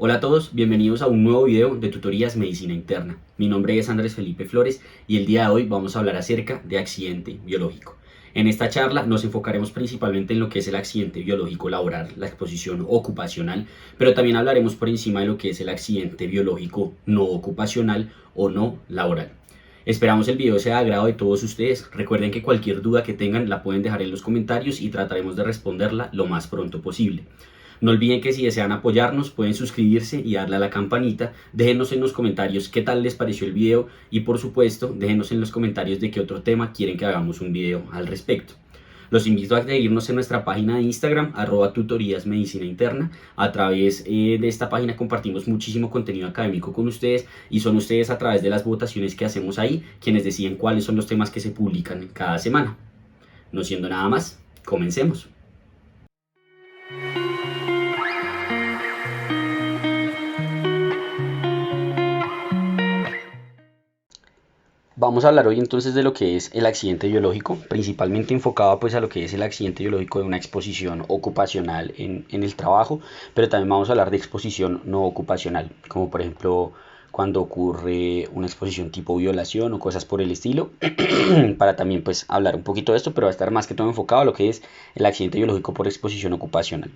Hola a todos, bienvenidos a un nuevo video de Tutorías Medicina Interna. Mi nombre es Andrés Felipe Flores y el día de hoy vamos a hablar acerca de accidente biológico. En esta charla nos enfocaremos principalmente en lo que es el accidente biológico laboral, la exposición ocupacional, pero también hablaremos por encima de lo que es el accidente biológico no ocupacional o no laboral. Esperamos el video sea de agrado de todos ustedes. Recuerden que cualquier duda que tengan la pueden dejar en los comentarios y trataremos de responderla lo más pronto posible. No olviden que si desean apoyarnos pueden suscribirse y darle a la campanita, déjenos en los comentarios qué tal les pareció el video y por supuesto déjenos en los comentarios de qué otro tema quieren que hagamos un video al respecto. Los invito a seguirnos en nuestra página de Instagram, @tutorías medicina interna. A través de esta página compartimos muchísimo contenido académico con ustedes y son ustedes a través de las votaciones que hacemos ahí quienes deciden cuáles son los temas que se publican cada semana. No siendo nada más, comencemos. Vamos a hablar hoy entonces de lo que es el accidente biológico, principalmente enfocado pues a lo que es el accidente biológico de una exposición ocupacional en el trabajo, pero también vamos a hablar de exposición no ocupacional, como por ejemplo cuando ocurre una exposición tipo violación o cosas por el estilo, para también pues hablar un poquito de esto, pero va a estar más que todo enfocado a lo que es el accidente biológico por exposición ocupacional.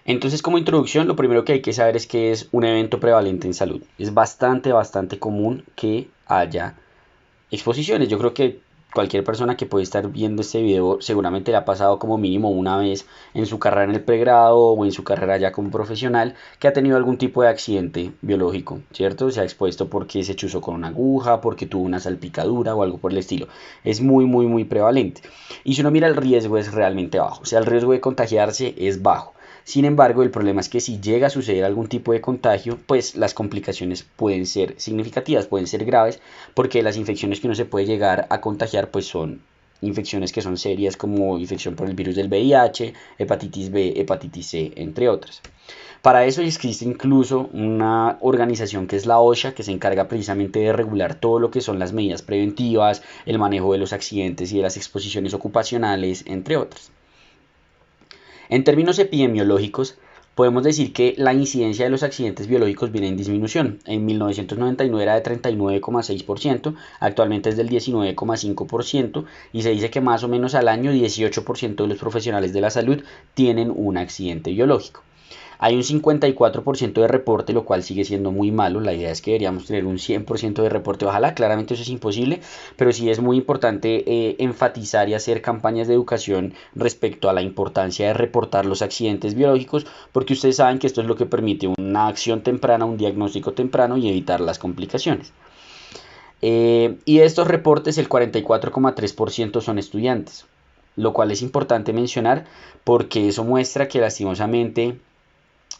Entonces, como introducción, lo primero que hay que saber es que es un evento prevalente en salud. Es bastante común que haya exposiciones. Yo creo que cualquier persona que puede estar viendo este video seguramente le ha pasado como mínimo una vez en su carrera en el pregrado o en su carrera ya como profesional que ha tenido algún tipo de accidente biológico, ¿cierto? Se ha expuesto porque se chuzó con una aguja, porque tuvo una salpicadura o algo por el estilo. Es muy prevalente. Y si uno mira el riesgo es realmente bajo. O sea, el riesgo de contagiarse es bajo. Sin embargo, el problema es que si llega a suceder algún tipo de contagio, pues las complicaciones pueden ser significativas, pueden ser graves, porque las infecciones que uno se puede llegar a contagiar pues son infecciones que son serias como infección por el virus del VIH, hepatitis B, hepatitis C, entre otras. Para eso existe incluso una organización que es la OSHA, que se encarga precisamente de regular todo lo que son las medidas preventivas, el manejo de los accidentes y de las exposiciones ocupacionales, entre otras. En términos epidemiológicos, podemos decir que la incidencia de los accidentes biológicos viene en disminución. En 1999 era de 39,6%, actualmente es del 19,5% y se dice que más o menos al año 18% de los profesionales de la salud tienen un accidente biológico. Hay un 54% de reporte, lo cual sigue siendo muy malo. La idea es que deberíamos tener un 100% de reporte. Ojalá, claramente eso es imposible, pero sí es muy importante enfatizar y hacer campañas de educación respecto a la importancia de reportar los accidentes biológicos, porque ustedes saben que esto es lo que permite una acción temprana, un diagnóstico temprano y evitar las complicaciones. Y de estos reportes, el 44,3% son estudiantes, lo cual es importante mencionar porque eso muestra que lastimosamente,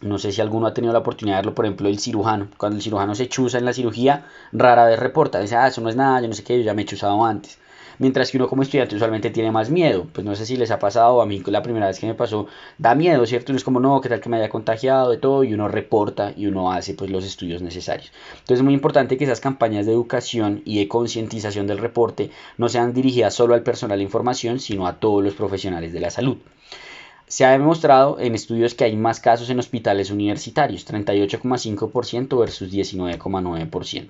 no sé si alguno ha tenido la oportunidad de verlo, por ejemplo, el cirujano. Cuando el cirujano se chuza en la cirugía, rara vez reporta. Dice, eso no es nada, yo no sé qué, yo ya me he chuzado antes. Mientras que uno como estudiante usualmente tiene más miedo. Pues no sé si les ha pasado, a mí la primera vez que me pasó, da miedo, ¿cierto? Uno es como, no, qué tal que me haya contagiado de todo, y uno reporta y uno hace pues los estudios necesarios. Entonces es muy importante que esas campañas de educación y de concientización del reporte no sean dirigidas solo al personal de información, sino a todos los profesionales de la salud. Se ha demostrado en estudios que hay más casos en hospitales universitarios, 38,5% versus 19,9%.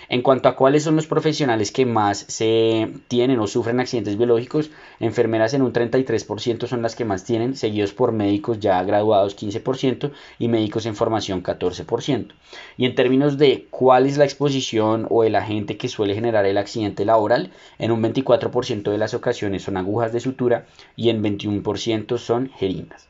En cuanto a cuáles son los profesionales que más se tienen o sufren accidentes biológicos, enfermeras en un 33% son las que más tienen, seguidos por médicos ya graduados 15% y médicos en formación 14%. Y en términos de cuál es la exposición o el agente que suele generar el accidente laboral, en un 24% de las ocasiones son agujas de sutura y en 21% son jeringas.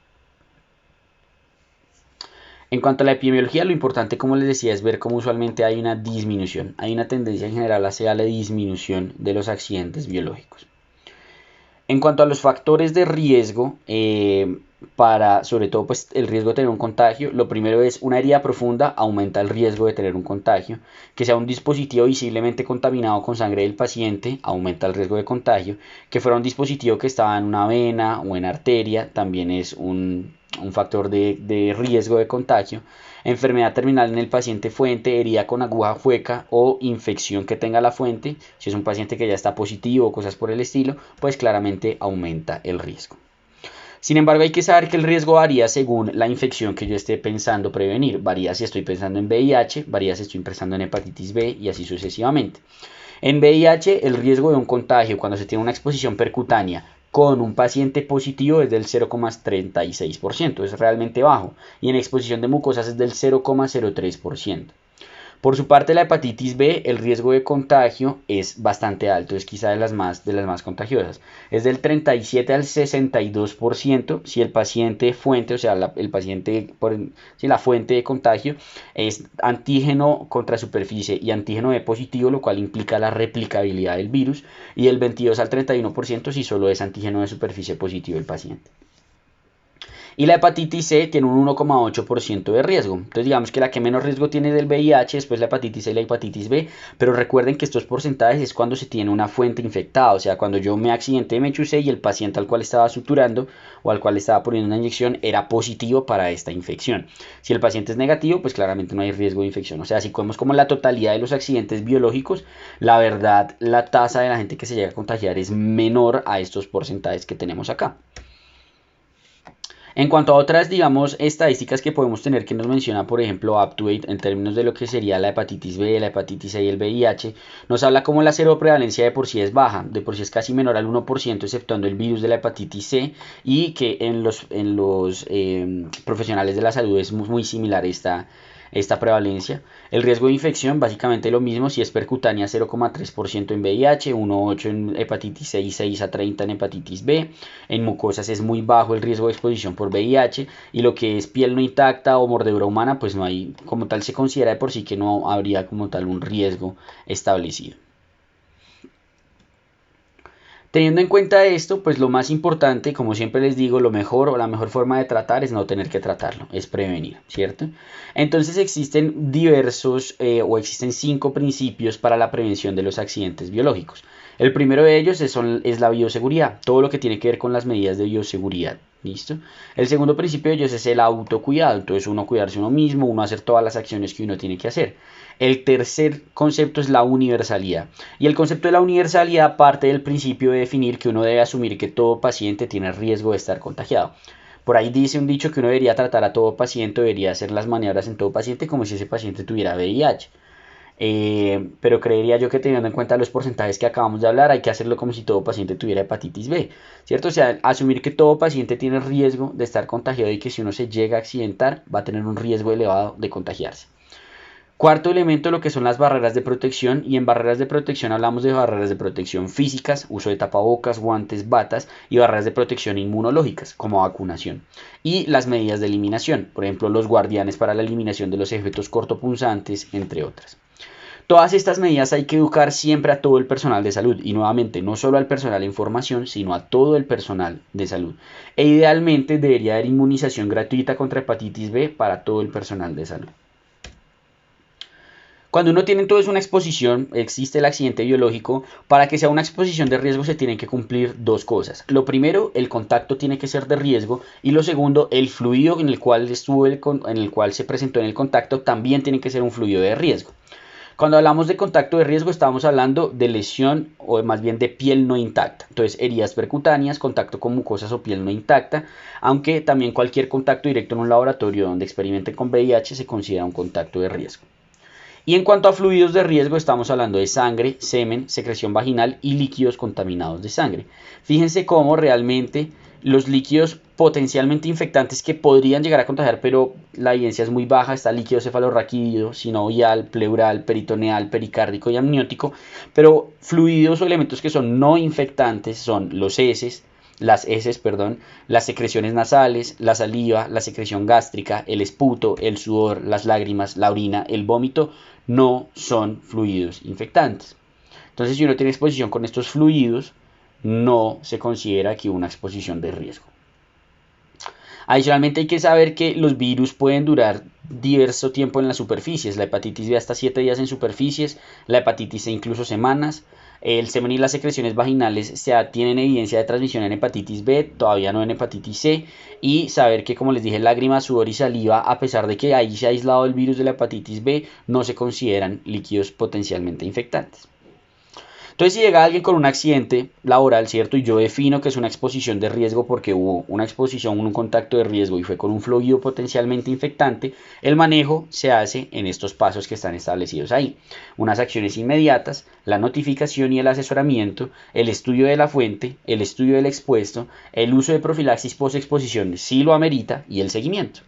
En cuanto a la epidemiología, lo importante, como les decía, es ver cómo usualmente hay una disminución. Hay una tendencia en general hacia la disminución de los accidentes biológicos. En cuanto a los factores de riesgo, para sobre todo pues, el riesgo de tener un contagio, lo primero es una herida profunda, aumenta el riesgo de tener un contagio. Que sea un dispositivo visiblemente contaminado con sangre del paciente, aumenta el riesgo de contagio. Que fuera un dispositivo que estaba en una vena o en arteria, también es un factor de riesgo de contagio. Enfermedad terminal en el paciente fuente, herida con aguja hueca o infección que tenga la fuente. Si es un paciente que ya está positivo o cosas por el estilo, pues claramente aumenta el riesgo. Sin embargo, hay que saber que el riesgo varía según la infección que yo esté pensando prevenir. Varía si estoy pensando en VIH, varía si estoy pensando en hepatitis B y así sucesivamente. En VIH, el riesgo de un contagio cuando se tiene una exposición percutánea con un paciente positivo es del 0,36%, es realmente bajo, y en exposición de mucosas es del 0,03%. Por su parte, la hepatitis B, el riesgo de contagio es bastante alto, es quizá de las más contagiosas. Es del 37 al 62% si el paciente fuente, o sea, el paciente, si la fuente de contagio es antígeno contra superficie y antígeno B positivo, lo cual implica la replicabilidad del virus, y del 22 al 31% si solo es antígeno de superficie positivo el paciente. Y la hepatitis C tiene un 1,8% de riesgo. Entonces digamos que la que menos riesgo tiene del VIH, después la hepatitis C y la hepatitis B. Pero recuerden que estos porcentajes es cuando se tiene una fuente infectada. O sea, cuando yo me accidenté, me chusé y el paciente al cual estaba suturando o al cual estaba poniendo una inyección era positivo para esta infección. Si el paciente es negativo, pues claramente no hay riesgo de infección. O sea, si cogemos como la totalidad de los accidentes biológicos, la verdad, la tasa de la gente que se llega a contagiar es menor a estos porcentajes que tenemos acá. En cuanto a otras, digamos, estadísticas que podemos tener que nos menciona, por ejemplo, UpToDate en términos de lo que sería la hepatitis B, la hepatitis C y el VIH, nos habla como la seroprevalencia de por sí es baja, de por sí es casi menor al 1%, exceptuando el virus de la hepatitis C, y que en los profesionales de la salud es muy similar esta prevalencia. El riesgo de infección, básicamente lo mismo, si es percutánea 0,3% en VIH, 1,8% en hepatitis C y 6 a 30 en hepatitis B. En mucosas es muy bajo el riesgo de exposición por VIH, y lo que es piel no intacta o mordedura humana, pues no hay, como tal se considera de por sí que no habría como tal un riesgo establecido. Teniendo en cuenta esto, pues lo más importante, como siempre les digo, lo mejor o la mejor forma de tratar es no tener que tratarlo, es prevenir, ¿cierto? Entonces existen diversos o existen 5 principios para la prevención de los accidentes biológicos. El primero de ellos es la bioseguridad, todo lo que tiene que ver con las medidas de bioseguridad. ¿Listo? El segundo principio de ellos es el autocuidado, entonces uno cuidarse uno mismo, uno hacer todas las acciones que uno tiene que hacer. El tercer concepto es la universalidad, y el concepto de la universalidad parte del principio de definir que uno debe asumir que todo paciente tiene riesgo de estar contagiado. Por ahí dice un dicho que uno debería tratar a todo paciente, debería hacer las maniobras en todo paciente como si ese paciente tuviera VIH. Pero creería yo que teniendo en cuenta los porcentajes que acabamos de hablar, hay que hacerlo como si todo paciente tuviera hepatitis B, ¿cierto? O sea, asumir que todo paciente tiene riesgo de estar contagiado y que si uno se llega a accidentar va a tener un riesgo elevado de contagiarse. Cuarto elemento, lo que son las barreras de protección, y en barreras de protección hablamos de barreras de protección físicas, uso de tapabocas, guantes, batas, y barreras de protección inmunológicas, como vacunación. Y las medidas de eliminación, por ejemplo, los guardianes para la eliminación de los efectos cortopunzantes, entre otras. Todas estas medidas hay que educar siempre a todo el personal de salud, y nuevamente no solo al personal en formación, sino a todo el personal de salud. E idealmente debería haber inmunización gratuita contra hepatitis B para todo el personal de salud. Cuando uno tiene entonces una exposición, existe el accidente biológico. Para que sea una exposición de riesgo se tienen que cumplir dos cosas. Lo primero, el contacto tiene que ser de riesgo, y lo segundo, el fluido en el cual se presentó en el contacto también tiene que ser un fluido de riesgo. Cuando hablamos de contacto de riesgo estamos hablando de lesión o más bien de piel no intacta. Entonces heridas percutáneas, contacto con mucosas o piel no intacta, aunque también cualquier contacto directo en un laboratorio donde experimenten con VIH se considera un contacto de riesgo. Y en cuanto a fluidos de riesgo estamos hablando de sangre, semen, secreción vaginal y líquidos contaminados de sangre. Fíjense cómo realmente los líquidos potencialmente infectantes que podrían llegar a contagiar, pero la evidencia es muy baja, está líquido cefalorraquídeo, sinovial, pleural, peritoneal, pericárdico y amniótico, pero fluidos o elementos que son no infectantes son los heces, las heces, perdón, las secreciones nasales, la saliva, la secreción gástrica, el esputo, el sudor, las lágrimas, la orina, el vómito, no son fluidos infectantes. Entonces, si uno tiene exposición con estos fluidos, no se considera aquí una exposición de riesgo. Adicionalmente hay que saber que los virus pueden durar diverso tiempo en las superficies. La hepatitis B hasta 7 días en superficies, la hepatitis C incluso semanas. El semen y las secreciones vaginales tienen evidencia de transmisión en hepatitis B, todavía no en hepatitis C. Y saber que, como les dije, lágrimas, sudor y saliva, a pesar de que ahí se ha aislado el virus de la hepatitis B, no se consideran líquidos potencialmente infectantes. Entonces, si llega alguien con un accidente laboral, ¿cierto? Y yo defino que es una exposición de riesgo porque hubo una exposición, un contacto de riesgo y fue con un fluido potencialmente infectante, el manejo se hace en estos pasos que están establecidos ahí. Unas acciones inmediatas, la notificación y el asesoramiento, el estudio de la fuente, el estudio del expuesto, el uso de profilaxis post-exposición si lo amerita y el seguimiento.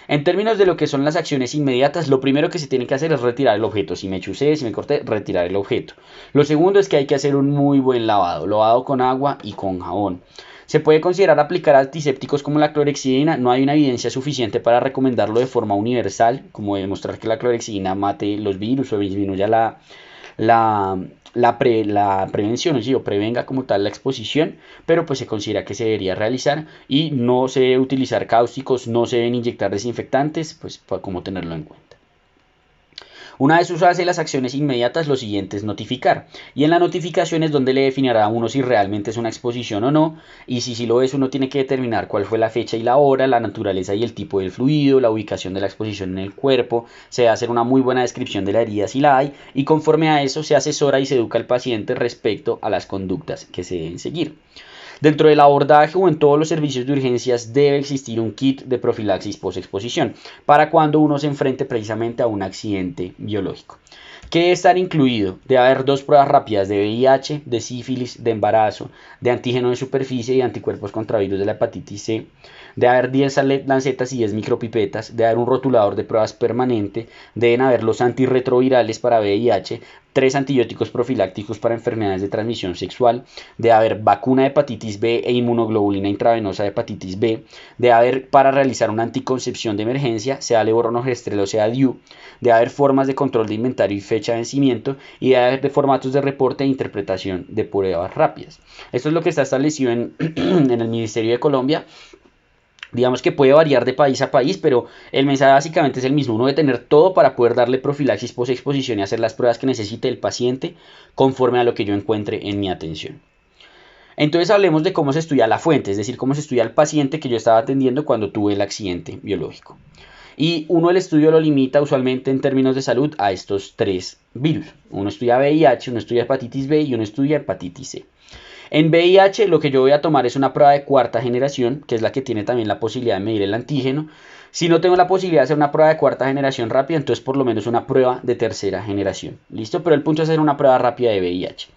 En términos de lo que son las acciones inmediatas, lo primero que se tiene que hacer es retirar el objeto. Si me chusé, si me corté, retirar el objeto. Lo segundo es que hay que hacer un muy buen lavado con agua y con jabón. Se puede considerar aplicar antisépticos como la clorexidina. No hay una evidencia suficiente para recomendarlo de forma universal, como demostrar que la clorexidina mate los virus o disminuya la prevención, o prevenga como tal la exposición, pero pues se considera que se debería realizar y no se debe utilizar cáusticos, no se deben inyectar desinfectantes, pues para como tenerlo en cuenta. Una vez usadas las acciones inmediatas, lo siguiente es notificar. Y en la notificación es donde le definirá a uno si realmente es una exposición o no. Y si lo es, uno tiene que determinar cuál fue la fecha y la hora, la naturaleza y el tipo del fluido, la ubicación de la exposición en el cuerpo. Se debe hacer una muy buena descripción de la herida si la hay. Y conforme a eso se asesora y se educa al paciente respecto a las conductas que se deben seguir. Dentro del abordaje o en todos los servicios de urgencias debe existir un kit de profilaxis post-exposición para cuando uno se enfrente precisamente a un accidente biológico. ¿Qué debe estar incluido? Debe haber 2 pruebas rápidas de VIH, de sífilis, de embarazo, de antígeno de superficie y anticuerpos contra virus de la hepatitis C. Debe haber 10 lancetas y 10 micropipetas. Debe haber un rotulador de pruebas permanente. Deben haber los antirretrovirales para VIH, 3 antibióticos profilácticos para enfermedades de transmisión sexual. Debe haber vacuna de hepatitis B e inmunoglobulina intravenosa de hepatitis B. Debe haber para realizar una anticoncepción de emergencia, sea levonorgestrel o sea DIU. Debe haber formas de control de inventario y fecha de vencimiento y debe haber de formatos de reporte e interpretación de pruebas rápidas. Esto es lo que está establecido en el Ministerio de Colombia. Digamos que puede variar de país a país, pero el mensaje básicamente es el mismo. Uno debe tener todo para poder darle profilaxis post-exposición y hacer las pruebas que necesite el paciente conforme a lo que yo encuentre en mi atención. Entonces hablemos de cómo se estudia la fuente, es decir, cómo se estudia el paciente que yo estaba atendiendo cuando tuve el accidente biológico. Y uno el estudio lo limita usualmente en términos de salud a estos 3 virus. Uno estudia VIH, uno estudia hepatitis B y uno estudia hepatitis C. En VIH lo que yo voy a tomar es una prueba de 4ª generación, que es la que tiene también la posibilidad de medir el antígeno. Si no tengo la posibilidad de hacer una prueba de 4ª generación rápida, entonces por lo menos una prueba de 3ª generación. ¿Listo? Pero el punto es hacer una prueba rápida de VIH.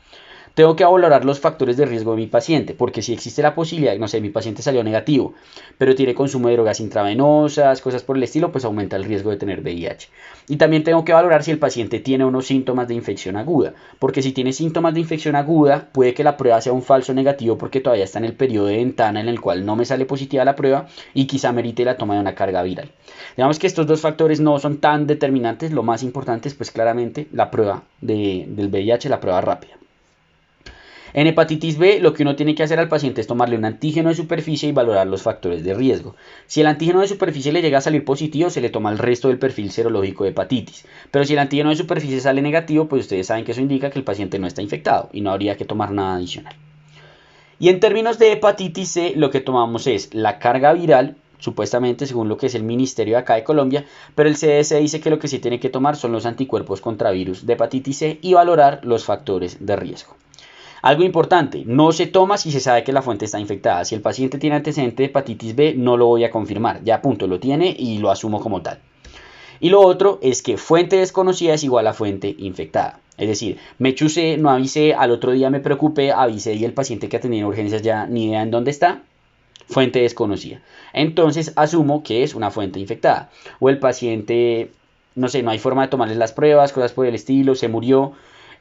Tengo que valorar los factores de riesgo de mi paciente, porque si existe la posibilidad, no sé, mi paciente salió negativo, pero tiene consumo de drogas intravenosas, cosas por el estilo, pues aumenta el riesgo de tener VIH. Y también tengo que valorar si el paciente tiene unos síntomas de infección aguda, porque si tiene síntomas de infección aguda, puede que la prueba sea un falso negativo porque todavía está en el periodo de ventana en el cual no me sale positiva la prueba y quizá merite la toma de una carga viral. Digamos que estos 2 factores no son tan determinantes, lo más importante es pues claramente la prueba del VIH, la prueba rápida. En hepatitis B, lo que uno tiene que hacer al paciente es tomarle un antígeno de superficie y valorar los factores de riesgo. Si el antígeno de superficie le llega a salir positivo, se le toma el resto del perfil serológico de hepatitis. Pero si el antígeno de superficie sale negativo, pues ustedes saben que eso indica que el paciente no está infectado y no habría que tomar nada adicional. Y en términos de hepatitis C, lo que tomamos es la carga viral, supuestamente según lo que es el ministerio de acá de Colombia, pero el CDC dice que lo que sí tiene que tomar son los anticuerpos contra virus de hepatitis C y valorar los factores de riesgo. Algo importante, no se toma si se sabe que la fuente está infectada. Si el paciente tiene antecedente de hepatitis B, no lo voy a confirmar. Ya punto, lo tiene y lo asumo como tal. Y lo otro es que fuente desconocida es igual a fuente infectada. Es decir, me chusé, no avisé, al otro día me preocupé, avisé y el paciente que atendía en urgencias ya ni idea en dónde está. Fuente desconocida. Entonces asumo que es una fuente infectada. O el paciente, no sé, no hay forma de tomarle las pruebas, cosas por el estilo, se murió.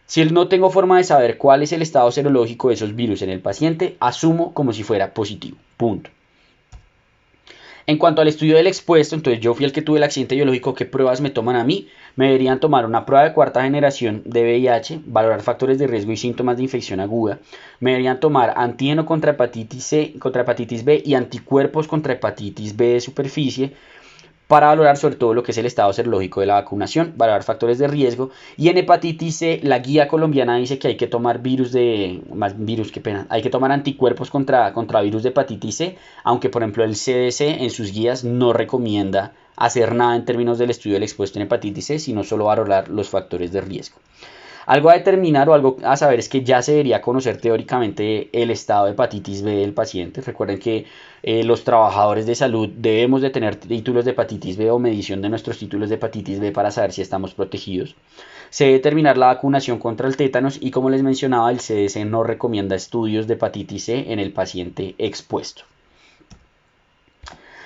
Si no tengo forma de saber cuál es el estado serológico de esos virus en el paciente, asumo como si fuera positivo. Punto. En cuanto al estudio del expuesto, entonces yo fui el que tuve el accidente biológico, ¿qué pruebas me toman a mí? Me deberían tomar una prueba de 4ª generación de VIH, valorar factores de riesgo y síntomas de infección aguda. Me deberían tomar antígeno contra hepatitis C, contra hepatitis B y anticuerpos contra hepatitis B de superficie, para valorar sobre todo lo que es el estado serológico de la vacunación, valorar factores de riesgo. Y en hepatitis C, la guía colombiana dice que hay que tomar hay que tomar anticuerpos contra virus de hepatitis C, aunque por ejemplo el CDC en sus guías no recomienda hacer nada en términos del estudio del expuesto en hepatitis C, sino solo valorar los factores de riesgo. Algo a determinar o algo a saber es que ya se debería conocer teóricamente el estado de hepatitis B del paciente. Recuerden que los trabajadores de salud debemos de tener títulos de hepatitis B o medición de nuestros títulos de hepatitis B para saber si estamos protegidos. Se debe determinar la vacunación contra el tétanos y, como les mencionaba, el CDC no recomienda estudios de hepatitis C en el paciente expuesto.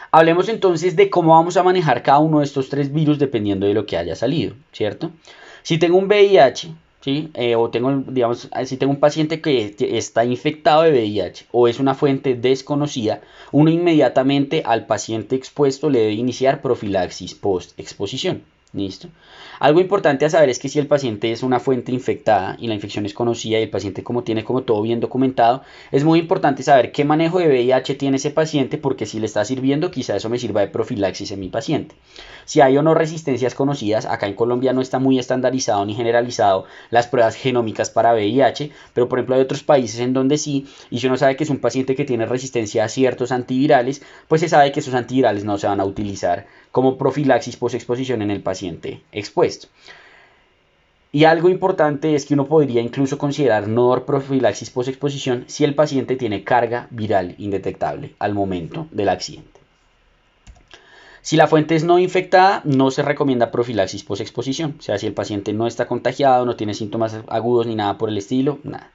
Hablemos entonces de cómo vamos a manejar cada uno de estos tres virus dependiendo de lo que haya salido, ¿cierto? Si tengo un VIH, ¿sí? O tengo, digamos, si tengo un paciente que está infectado de VIH o es una fuente desconocida, uno inmediatamente al paciente expuesto le debe iniciar profilaxis post-exposición. ¿Listo? Algo importante a saber es que si el paciente es una fuente infectada y la infección es conocida y el paciente tiene como todo bien documentado, es muy importante saber qué manejo de VIH tiene ese paciente, porque si le está sirviendo, quizá eso me sirva de profilaxis en mi paciente. Si hay o no resistencias conocidas, acá en Colombia no está muy estandarizado ni generalizado las pruebas genómicas para VIH, pero por ejemplo hay otros países en donde sí, y si uno sabe que es un paciente que tiene resistencia a ciertos antivirales, pues se sabe que esos antivirales no se van a utilizar como profilaxis post-exposición en el paciente expuesto. Y algo importante es que uno podría incluso considerar no dar profilaxis post-exposición si el paciente tiene carga viral indetectable al momento del accidente. Si la fuente es no infectada, no se recomienda profilaxis post-exposición. O sea, si el paciente no está contagiado, no tiene síntomas agudos ni nada por el estilo, nada.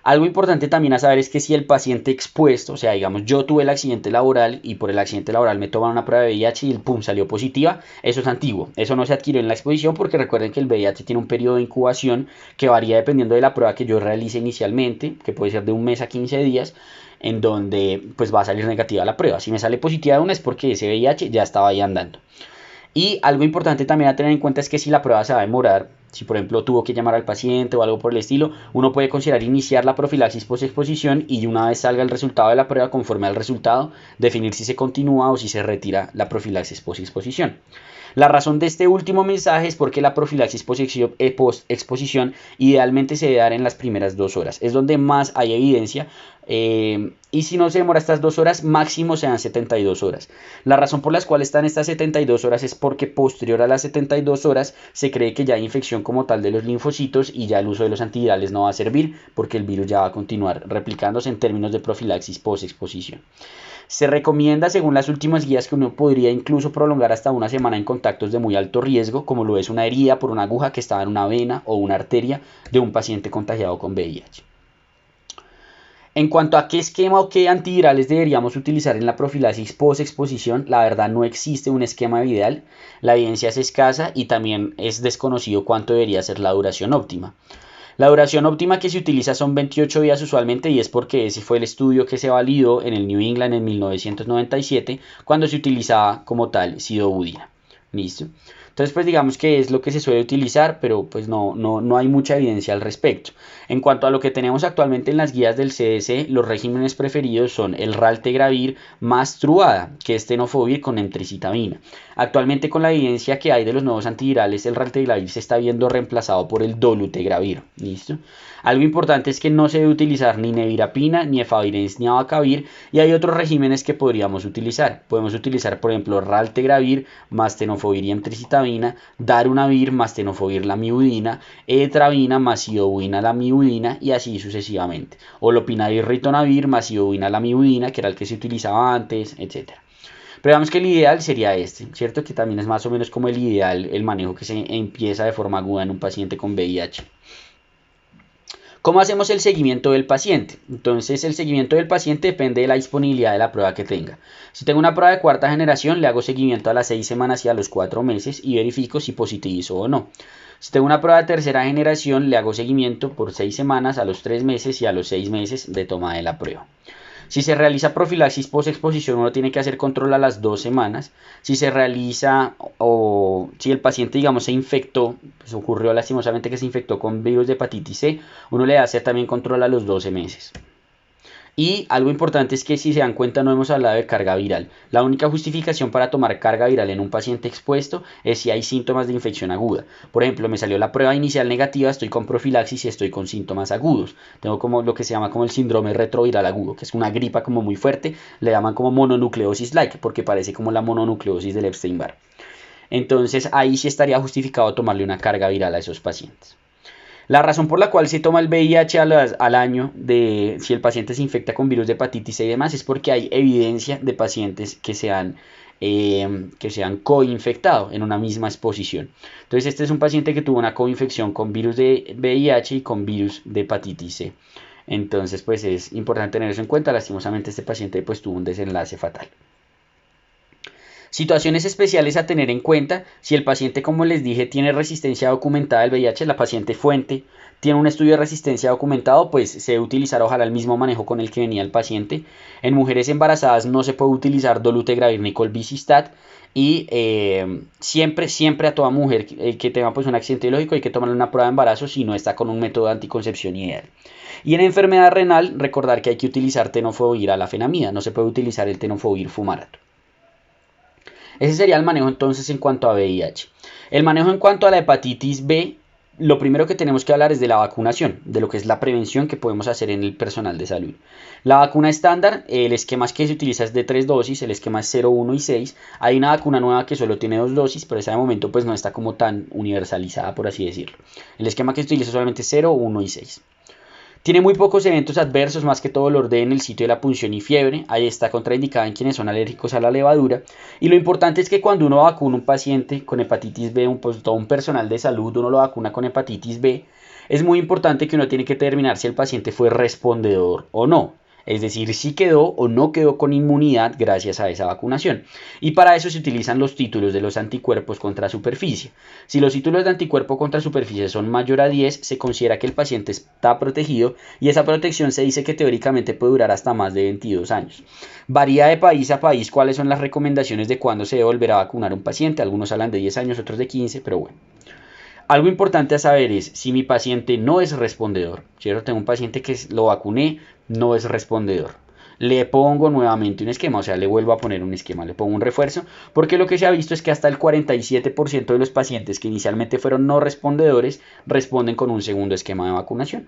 Algo importante también a saber es que si el paciente expuesto, o sea, digamos, yo tuve el accidente laboral y por el accidente laboral me toman una prueba de VIH y el pum salió positiva, eso es antiguo, eso no se adquirió en la exposición, porque recuerden que el VIH tiene un periodo de incubación que varía dependiendo de la prueba que yo realice inicialmente, que puede ser de un mes a 15 días, en donde pues va a salir negativa la prueba. Si me sale positiva de una es porque ese VIH ya estaba ahí andando. Y algo importante también a tener en cuenta es que si la prueba se va a demorar, si por ejemplo tuvo que llamar al paciente o algo por el estilo, uno puede considerar iniciar la profilaxis post-exposición y una vez salga el resultado de la prueba, conforme al resultado, definir si se continúa o si se retira la profilaxis post-exposición. La razón de este último mensaje es porque la profilaxis post-exposición idealmente se debe dar en las primeras 2 horas. Es donde más hay evidencia. Y si no se demora estas 2 horas, máximo sean 72 horas. La razón por la cual están estas 72 horas es porque posterior a las 72 horas se cree que ya hay infección como tal de los linfocitos y ya el uso de los antivirales no va a servir, porque el virus ya va a continuar replicándose en términos de profilaxis post-exposición. Se recomienda, según las últimas guías, que uno podría incluso prolongar hasta una semana en contactos de muy alto riesgo, como lo es una herida por una aguja que estaba en una vena o una arteria de un paciente contagiado con VIH. En cuanto a qué esquema o qué antivirales deberíamos utilizar en la profilaxis post-exposición, la verdad no existe un esquema ideal, la evidencia es escasa y también es desconocido cuánto debería ser la duración óptima. La duración óptima que se utiliza son 28 días usualmente, y es porque ese fue el estudio que se validó en el New England en 1997 cuando se utilizaba como tal sidobudina. ¿Listo? Entonces pues digamos que es lo que se suele utilizar, pero pues no hay mucha evidencia al respecto. En cuanto a lo que tenemos actualmente en las guías del CDC, los regímenes preferidos son el raltegravir más Truada, que es tenofovir con emtricitabina. Actualmente, con la evidencia que hay de los nuevos antivirales, el raltegravir se está viendo reemplazado por el dolutegravir. ¿Listo? Algo importante es que no se debe utilizar ni nevirapina, ni efavirenz, ni abacavir, y hay otros regímenes que podríamos utilizar. Podemos utilizar, por ejemplo, raltegravir más tenofovir y emtricitabina, darunavir más tenofovir lamivudina, etravina más sidobudina lamivudina, y así sucesivamente. O lopinavir ritonavir más sidobudina lamivudina, que era el que se utilizaba antes, etc. Pero digamos que el ideal sería este, ¿cierto? Que también es más o menos como el ideal, el manejo que se empieza de forma aguda en un paciente con VIH. ¿Cómo hacemos el seguimiento del paciente? Entonces, el seguimiento del paciente depende de la disponibilidad de la prueba que tenga. Si tengo una prueba de cuarta generación, le hago seguimiento a las 6 semanas y a los 4 meses y verifico si positivizo o no. Si tengo una prueba de tercera generación, le hago seguimiento por 6 semanas, a los 3 meses y a los 6 meses de toma de la prueba. Si se realiza profilaxis post-exposición, uno tiene que hacer control a las 2 semanas. Si se realiza o si el paciente, digamos, se infectó, pues ocurrió lastimosamente que se infectó con virus de hepatitis C, uno le hace también control a los 12 meses. Y algo importante es que, si se dan cuenta, no hemos hablado de carga viral. La única justificación para tomar carga viral en un paciente expuesto es si hay síntomas de infección aguda. Por ejemplo, me salió la prueba inicial negativa, estoy con profilaxis y estoy con síntomas agudos. Tengo como lo que se llama como el síndrome retroviral agudo, que es una gripa como muy fuerte, le llaman como mononucleosis-like, porque parece como la mononucleosis del Epstein-Barr. Entonces ahí sí estaría justificado tomarle una carga viral a esos pacientes. La razón por la cual se toma el VIH al año de si el paciente se infecta con virus de hepatitis C y demás es porque hay evidencia de pacientes que se han coinfectado en una misma exposición. Entonces este es un paciente que tuvo una coinfección con virus de VIH y con virus de hepatitis C. Entonces pues es importante tener eso en cuenta. Lastimosamente este paciente pues tuvo un desenlace fatal. Situaciones especiales a tener en cuenta: si el paciente, como les dije, tiene resistencia documentada al VIH, la paciente fuente tiene un estudio de resistencia documentado, pues se debe utilizar ojalá el mismo manejo con el que venía el paciente. En mujeres embarazadas no se puede utilizar dolutegravir ni colbicistat. Y siempre a toda mujer que tenga pues un accidente biológico hay que tomarle una prueba de embarazo si no está con un método de anticoncepción ideal. Y en enfermedad renal, recordar que hay que utilizar tenofovir alafenamida, no se puede utilizar el tenofovir fumarato. Ese sería el manejo entonces en cuanto a VIH. El manejo en cuanto a la hepatitis B, lo primero que tenemos que hablar es de la vacunación, de lo que es la prevención que podemos hacer en el personal de salud. La vacuna estándar, el esquema que se utiliza es de 3 dosis, el esquema es 0, 1 y 6. Hay una vacuna nueva que solo tiene 2 dosis, pero esa de momento pues no está como tan universalizada, por así decirlo. El esquema que se utiliza es solamente 0, 1 y 6. Tiene muy pocos eventos adversos, más que todo el orden en el sitio de la punción y fiebre. Ahí está contraindicada en quienes son alérgicos a la levadura. Y lo importante es que cuando uno vacuna a un paciente con hepatitis B, todo un personal de salud, uno lo vacuna con hepatitis B, es muy importante que uno tiene que determinar si el paciente fue respondedor o no. Es decir, si quedó o no quedó con inmunidad gracias a esa vacunación. Y para eso se utilizan los títulos de los anticuerpos contra superficie. Si los títulos de anticuerpo contra superficie son mayor a 10, se considera que el paciente está protegido, y esa protección se dice que teóricamente puede durar hasta más de 22 años. Varía de país a país cuáles son las recomendaciones de cuándo se debe volver a vacunar a un paciente. Algunos hablan de 10 años, otros de 15, pero bueno. Algo importante a saber es si mi paciente no es respondedor, ¿cierto? Tengo un paciente que lo vacuné, no es respondedor. Le pongo nuevamente un esquema, o sea, le vuelvo a poner un esquema, le pongo un refuerzo, porque lo que se ha visto es que hasta el 47% de los pacientes que inicialmente fueron no respondedores responden con un segundo esquema de vacunación.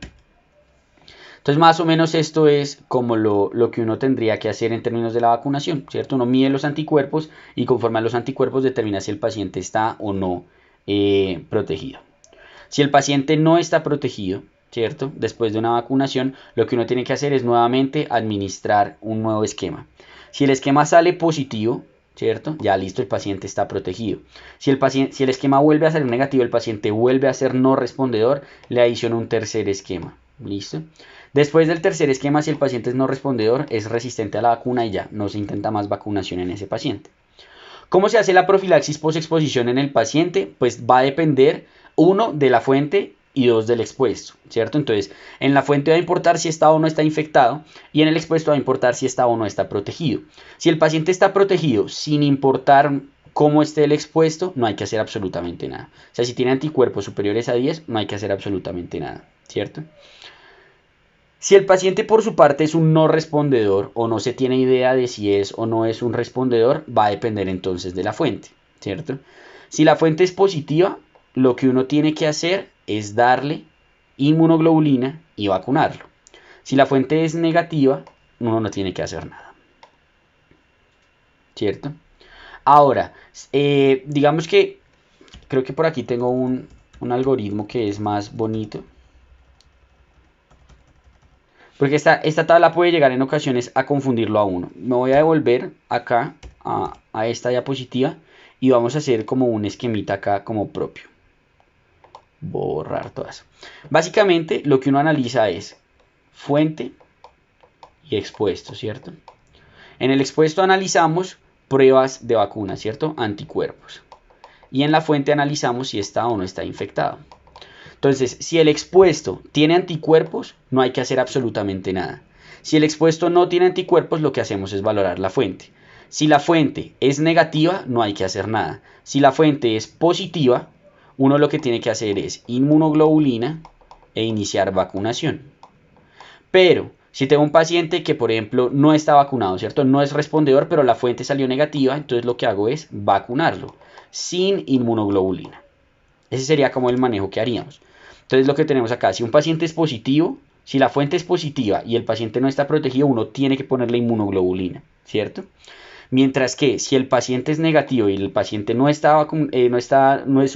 Entonces, más o menos esto es como lo que uno tendría que hacer en términos de la vacunación, ¿cierto? Uno mide los anticuerpos y conforme a los anticuerpos determina si el paciente está o no protegido. Si el paciente no está protegido, ¿cierto? Después de una vacunación, lo que uno tiene que hacer es nuevamente administrar un nuevo esquema. Si el esquema sale positivo, ¿cierto? Ya listo, el paciente está protegido. Si el esquema vuelve a salir negativo, el paciente vuelve a ser no respondedor, le adiciona un tercer esquema. ¿Listo? Después del tercer esquema, si el paciente es no respondedor, es resistente a la vacuna y ya no se intenta más vacunación en ese paciente. ¿Cómo se hace la profilaxis post-exposición en el paciente? Pues va a depender, 1, de la fuente y 2, del expuesto, ¿cierto? Entonces, en la fuente va a importar si está o no está infectado, y en el expuesto va a importar si está o no está protegido. Si el paciente está protegido, sin importar cómo esté el expuesto, no hay que hacer absolutamente nada. O sea, si tiene anticuerpos superiores a 10, no hay que hacer absolutamente nada, ¿cierto? Si el paciente por su parte es un no respondedor o no se tiene idea de si es o no es un respondedor, va a depender entonces de la fuente, ¿cierto? Si la fuente es positiva, lo que uno tiene que hacer es darle inmunoglobulina y vacunarlo. Si la fuente es negativa, uno no tiene que hacer nada, ¿cierto? Ahora, digamos que creo que por aquí tengo un algoritmo que es más bonito. Porque esta tabla puede llegar en ocasiones a confundirlo a uno. Me voy a devolver acá a esta diapositiva y vamos a hacer como un esquemita acá como propio. Borrar todo eso. Básicamente lo que uno analiza es fuente y expuesto, ¿cierto? En el expuesto analizamos pruebas de vacuna, ¿cierto? Anticuerpos. Y en la fuente analizamos si está o no está infectado. Entonces, si el expuesto tiene anticuerpos, no hay que hacer absolutamente nada. Si el expuesto no tiene anticuerpos, lo que hacemos es valorar la fuente. Si la fuente es negativa, no hay que hacer nada. Si la fuente es positiva, uno lo que tiene que hacer es inmunoglobulina e iniciar vacunación. Pero si tengo un paciente que, por ejemplo, no está vacunado, ¿cierto? No es respondedor, pero la fuente salió negativa, entonces lo que hago es vacunarlo sin inmunoglobulina. Ese sería como el manejo que haríamos. Entonces lo que tenemos acá, si un paciente es positivo, si la fuente es positiva y el paciente no está protegido, uno tiene que ponerle inmunoglobulina, ¿cierto? Mientras que si el paciente es negativo y el paciente no es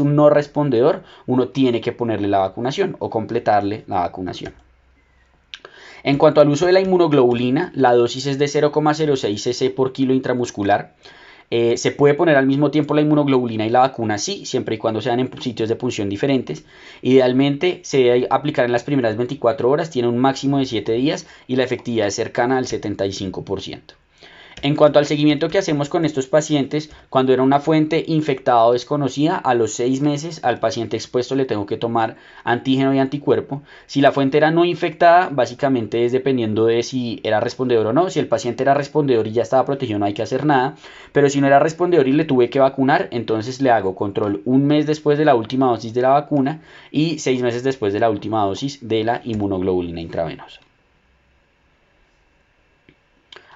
un no respondedor, uno tiene que ponerle la vacunación o completarle la vacunación. En cuanto al uso de la inmunoglobulina, la dosis es de 0,06 cc por kilo intramuscular. Se puede poner al mismo tiempo la inmunoglobulina y la vacuna, sí, siempre y cuando sean en sitios de punción diferentes. Idealmente se debe aplicar en las primeras 24 horas, tiene un máximo de 7 días y la efectividad es cercana al 75%. En cuanto al seguimiento que hacemos con estos pacientes, cuando era una fuente infectada o desconocida, a los 6 meses al paciente expuesto le tengo que tomar antígeno y anticuerpo. Si la fuente era no infectada, básicamente es dependiendo de si era respondedor o no. Si el paciente era respondedor y ya estaba protegido, no hay que hacer nada. Pero si no era respondedor y le tuve que vacunar, entonces le hago control un mes después de la última dosis de la vacuna y 6 meses después de la última dosis de la inmunoglobulina intravenosa.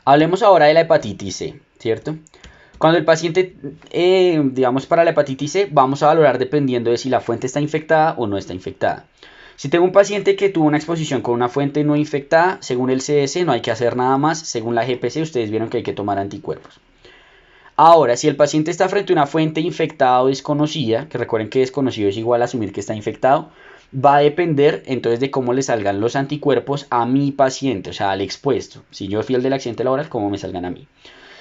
Hablemos ahora de la hepatitis C, ¿cierto? Cuando el paciente, digamos para la hepatitis C, vamos a valorar dependiendo de si la fuente está infectada o no está infectada. Si tengo un paciente que tuvo una exposición con una fuente no infectada, según el CDC no hay que hacer nada más, según la GPC ustedes vieron que hay que tomar anticuerpos. Ahora, si el paciente está frente a una fuente infectada o desconocida, que recuerden que desconocido es igual a asumir que está infectado, va a depender entonces de cómo le salgan los anticuerpos a mi paciente, o sea, al expuesto. Si yo fui el del accidente laboral, cómo me salgan a mí.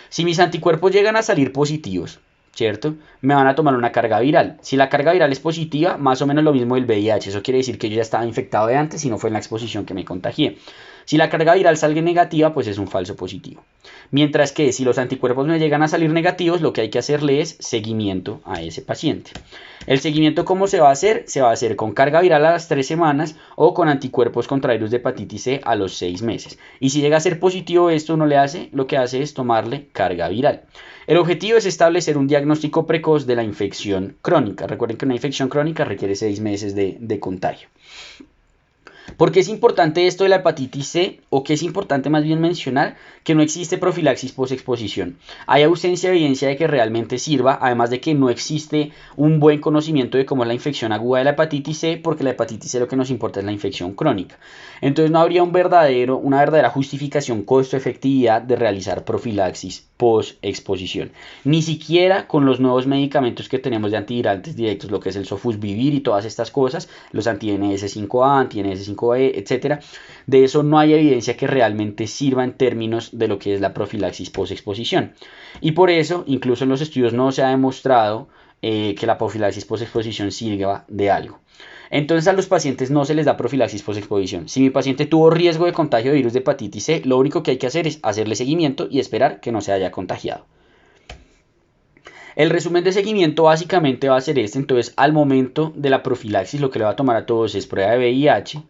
Si mis anticuerpos llegan a salir positivos, ¿cierto? Me van a tomar una carga viral. Si la carga viral es positiva, más o menos lo mismo del VIH. Eso quiere decir que yo ya estaba infectado de antes y no fue en la exposición que me contagié. Si la carga viral salga negativa, pues es un falso positivo. Mientras que si los anticuerpos me llegan a salir negativos, lo que hay que hacerle es seguimiento a ese paciente. El seguimiento, ¿cómo se va a hacer? Se va a hacer con carga viral a las 3 semanas o con anticuerpos contra virus de hepatitis C a los 6 meses. Y si llega a ser positivo esto, uno lo que hace es tomarle carga viral. El objetivo es establecer un diagnóstico precoz de la infección crónica. Recuerden que una infección crónica requiere 6 meses de contagio. ¿Por qué es importante esto de la hepatitis C? ¿O qué es importante más bien mencionar? Que no existe profilaxis post-exposición. Hay ausencia de evidencia de que realmente sirva, además de que no existe un buen conocimiento de cómo es la infección aguda de la hepatitis C, porque la hepatitis C lo que nos importa es la infección crónica. Entonces no habría una verdadera justificación costo-efectividad de realizar profilaxis post-exposición. Ni siquiera con los nuevos medicamentos que tenemos de antivirantes directos, lo que es el Sofosbuvir y todas estas cosas, los anti-NS5A, anti-NS5E, etcétera. De eso no hay evidencia que realmente sirva en términos de lo que es la profilaxis post-exposición. Y por eso, incluso en los estudios no se ha demostrado que la profilaxis post-exposición sirva de algo. Entonces a los pacientes no se les da profilaxis post-exposición. Si mi paciente tuvo riesgo de contagio de virus de hepatitis C, lo único que hay que hacer es hacerle seguimiento y esperar que no se haya contagiado. El resumen de seguimiento básicamente va a ser este. Entonces al momento de la profilaxis lo que le va a tomar a todos es prueba de VIH,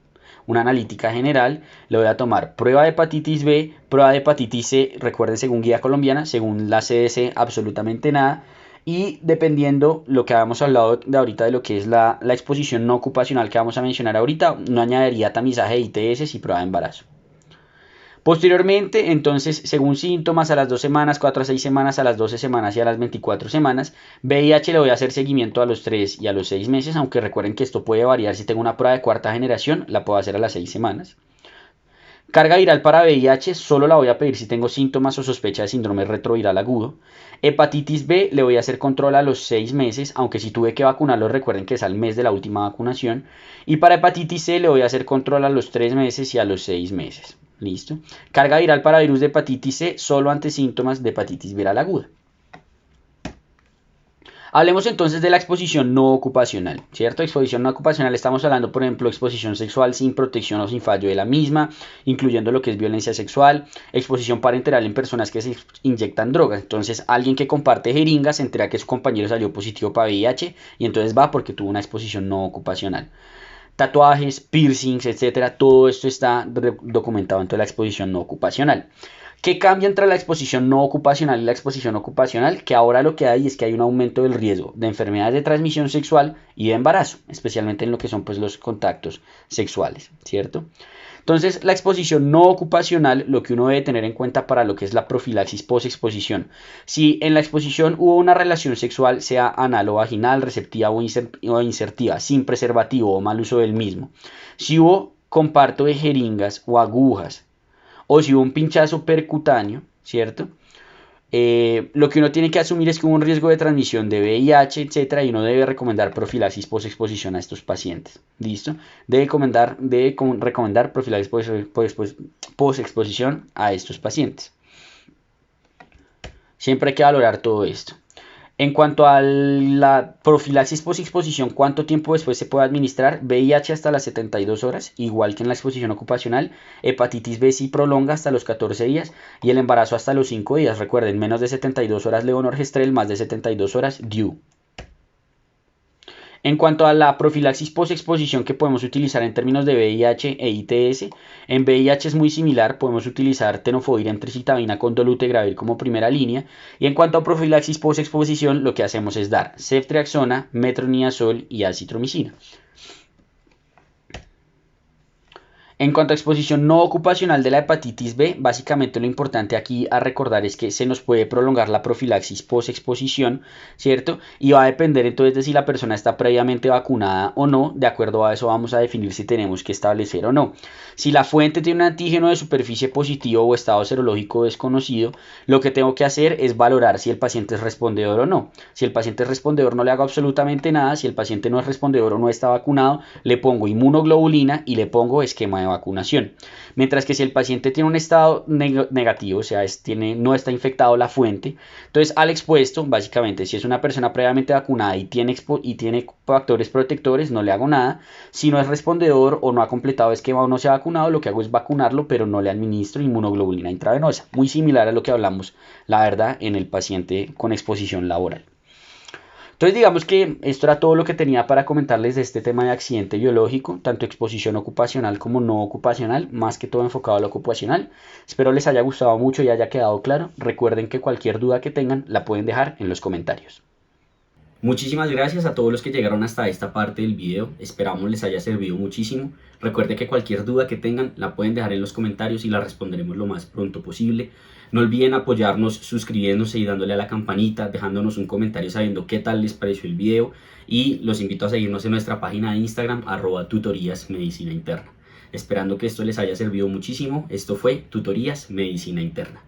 una analítica general, le voy a tomar prueba de hepatitis B, prueba de hepatitis C, recuerden según guía colombiana, según la CDC absolutamente nada. Y dependiendo lo que habíamos hablado de ahorita de lo que es la exposición no ocupacional que vamos a mencionar ahorita, no añadiría tamizaje de ITS y prueba de embarazo. Posteriormente, entonces, según síntomas, a las 2 semanas, 4 a 6 semanas, a las 12 semanas y a las 24 semanas, VIH le voy a hacer seguimiento a los 3 y a los 6 meses, aunque recuerden que esto puede variar. Si tengo una prueba de cuarta generación, la puedo hacer a las 6 semanas. Carga viral para VIH solo la voy a pedir si tengo síntomas o sospecha de síndrome retroviral agudo. Hepatitis B le voy a hacer control a los 6 meses, aunque si tuve que vacunarlo recuerden que es al mes de la última vacunación. Y para hepatitis C le voy a hacer control a los 3 meses y a los 6 meses. ¿Listo? Carga viral para virus de hepatitis C solo ante síntomas de hepatitis viral aguda. Hablemos entonces de la exposición no ocupacional, ¿cierto? Exposición no ocupacional, estamos hablando, por ejemplo, exposición sexual sin protección o sin fallo de la misma, incluyendo lo que es violencia sexual, exposición parenteral en personas que se inyectan drogas. Entonces, alguien que comparte jeringas se entera que su compañero salió positivo para VIH y entonces va porque tuvo una exposición no ocupacional. Tatuajes, piercings, etcétera, todo esto está documentado dentro de la exposición no ocupacional. ¿Qué cambia entre la exposición no ocupacional y la exposición ocupacional? Que ahora lo que hay es que hay un aumento del riesgo de enfermedades de transmisión sexual y de embarazo, especialmente en lo que son pues los contactos sexuales, ¿cierto? Entonces, la exposición no ocupacional, lo que uno debe tener en cuenta para lo que es la profilaxis post-exposición. Si en la exposición hubo una relación sexual, sea anal o vaginal, receptiva o insertiva, sin preservativo o mal uso del mismo. Si hubo comparto de jeringas o agujas, o si hubo un pinchazo percutáneo, ¿cierto? Lo que uno tiene que asumir es que hubo un riesgo de transmisión de VIH, etcétera, y uno debe recomendar profilaxis post-exposición a estos pacientes. ¿Listo? Recomendar profilaxis post-exposición a estos pacientes. Siempre hay que valorar todo esto. En cuanto a la profilaxis post-exposición, ¿cuánto tiempo después se puede administrar? VIH hasta las 72 horas, igual que en la exposición ocupacional. Hepatitis B sí prolonga hasta los 14 días y el embarazo hasta los 5 días. Recuerden, menos de 72 horas levonorgestrel, más de 72 horas DIU. En cuanto a la profilaxis post-exposición que podemos utilizar en términos de VIH e ITS, en VIH es muy similar, podemos utilizar tenofovir en tricitabina con dolutegravir como primera línea. Y en cuanto a profilaxis post-exposición, lo que hacemos es dar ceftriaxona, metronidazol y acitromicina. En cuanto a exposición no ocupacional de la hepatitis B, básicamente lo importante aquí a recordar es que se nos puede prolongar la profilaxis post-exposición, ¿cierto? Y va a depender entonces de si la persona está previamente vacunada o no. De acuerdo a eso vamos a definir si tenemos que establecer o no. Si la fuente tiene un antígeno de superficie positivo o estado serológico desconocido, lo que tengo que hacer es valorar si el paciente es respondedor o no. Si el paciente es respondedor, no le hago absolutamente nada. Si el paciente no es respondedor o no está vacunado, le pongo inmunoglobulina y le pongo esquema de vacunación. Mientras que si el paciente tiene un estado negativo, o sea, no está infectado la fuente, entonces al expuesto, básicamente, si es una persona previamente vacunada y tiene factores protectores, no le hago nada. Si no es respondedor o no ha completado esquema o no se ha vacunado, lo que hago es vacunarlo, pero no le administro inmunoglobulina intravenosa. Muy similar a lo que hablamos, la verdad, en el paciente con exposición laboral. Entonces digamos que esto era todo lo que tenía para comentarles de este tema de accidente biológico, tanto exposición ocupacional como no ocupacional, más que todo enfocado a lo ocupacional. Espero les haya gustado mucho y haya quedado claro. Recuerden que cualquier duda que tengan la pueden dejar en los comentarios. Muchísimas gracias a todos los que llegaron hasta esta parte del video, esperamos les haya servido muchísimo. Recuerden que cualquier duda que tengan la pueden dejar en los comentarios y la responderemos lo más pronto posible. No olviden apoyarnos suscribiéndose y dándole a la campanita, dejándonos un comentario sabiendo qué tal les pareció el video y los invito a seguirnos en nuestra página de Instagram @tutorías medicina interna. Esperando que esto les haya servido muchísimo, esto fue Tutorías Medicina Interna.